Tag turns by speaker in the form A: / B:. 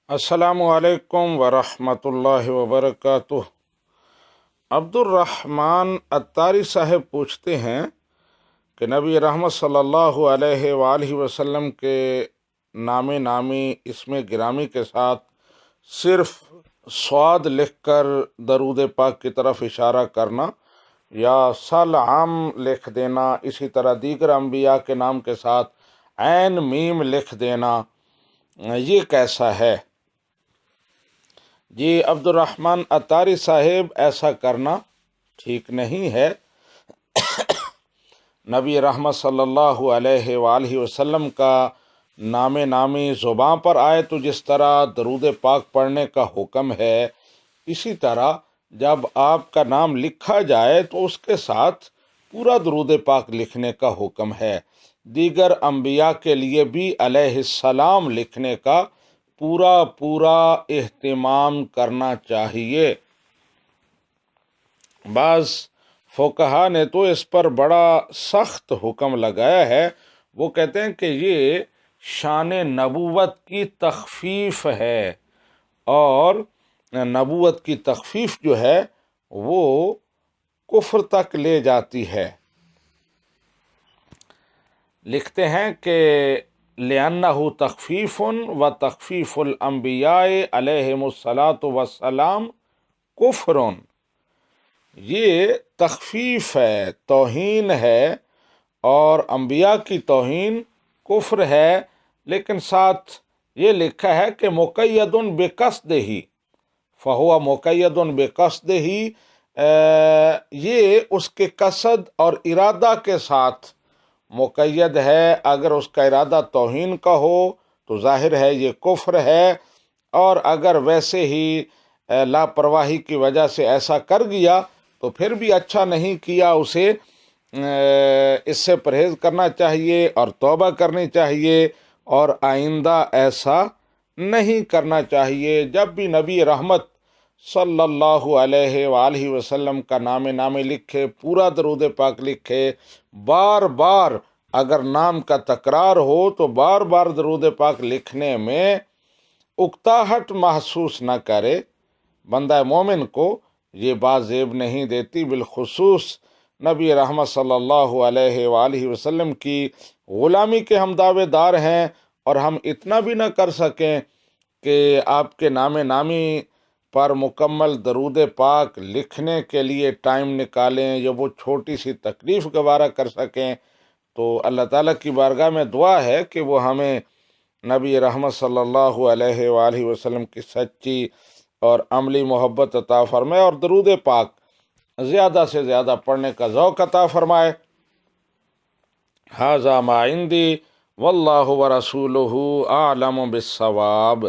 A: السلام علیکم ورحمۃ اللہ وبرکاتہ۔ عبد الرحمن عطاری صاحب پوچھتے ہیں کہ نبی رحمت صلی اللہ علیہ وآلہ وسلم کے نام نامی اسم گرامی کے ساتھ صرف صاد لکھ کر درود پاک کی طرف اشارہ کرنا یا صل عام لکھ دینا، اسی طرح دیگر انبیاء کے نام کے ساتھ عین میم لکھ دینا، یہ کیسا ہے؟ جی عبد الرحمن عطاری صاحب، ایسا کرنا ٹھیک نہیں ہے۔ نبی رحمت صلی اللہ علیہ وآلہ وسلم کا نام نامی زباں پر آئے تو جس طرح درود پاک پڑھنے کا حکم ہے، اسی طرح جب آپ کا نام لکھا جائے تو اس کے ساتھ پورا درود پاک لکھنے کا حکم ہے۔ دیگر انبیاء کے لیے بھی علیہ السلام لکھنے کا پورا اہتمام کرنا چاہیے۔ بعض فقہا نے تو اس پر بڑا سخت حکم لگایا ہے۔ وہ کہتے ہیں کہ یہ شان نبوت کی تخفیف ہے، اور نبوت کی تخفیف جو ہے وہ کفر تک لے جاتی ہے۔ لکھتے ہیں کہ لِأَنَّهُ تخفیف و تخفیف الانبیاء علیہم الصلاۃ والسلام کفر، یہ تخفیف ہے، توہین ہے، اور انبیاء کی توہین کفر ہے۔ لیکن ساتھ یہ لکھا ہے کہ مقید بقصدہ، فہو مقید بقصدہ، یہ اس کے قصد اور ارادہ کے ساتھ مقید ہے۔ اگر اس کا ارادہ توہین کا ہو تو ظاہر ہے یہ کفر ہے، اور اگر ویسے ہی لاپرواہی کی وجہ سے ایسا کر گیا تو پھر بھی اچھا نہیں کیا، اسے اس سے پرہیز کرنا چاہیے اور توبہ کرنی چاہیے، اور آئندہ ایسا نہیں کرنا چاہیے۔ جب بھی نبی رحمت صلی اللہ علیہ وآلہ وسلم کا نام نامی لکھے، پورا درود پاک لکھے، بار بار اگر نام کا تکرار ہو تو بار بار درود پاک لکھنے میں اکتاہٹ محسوس نہ کرے۔ بندہ مومن کو یہ بات زیب نہیں دیتی، بالخصوص نبی رحمت صلی اللہ علیہ وآلہ وسلم کی غلامی کے ہم دعوے دار ہیں، اور ہم اتنا بھی نہ کر سکیں کہ آپ کے نام نامی پر مکمل درود پاک لکھنے کے لیے ٹائم نکالیں یا وہ چھوٹی سی تکلیف گوارا کر سکیں۔ تو اللہ تعالیٰ کی بارگاہ میں دعا ہے کہ وہ ہمیں نبی رحمت صلی اللہ علیہ وآلہ وسلم کی سچی اور عملی محبت عطا فرمائے، اور درود پاک زیادہ سے زیادہ پڑھنے کا ذوق عطا فرمائے۔ ھذا ما عندی واللہ ورسولہ اعلم بالصواب۔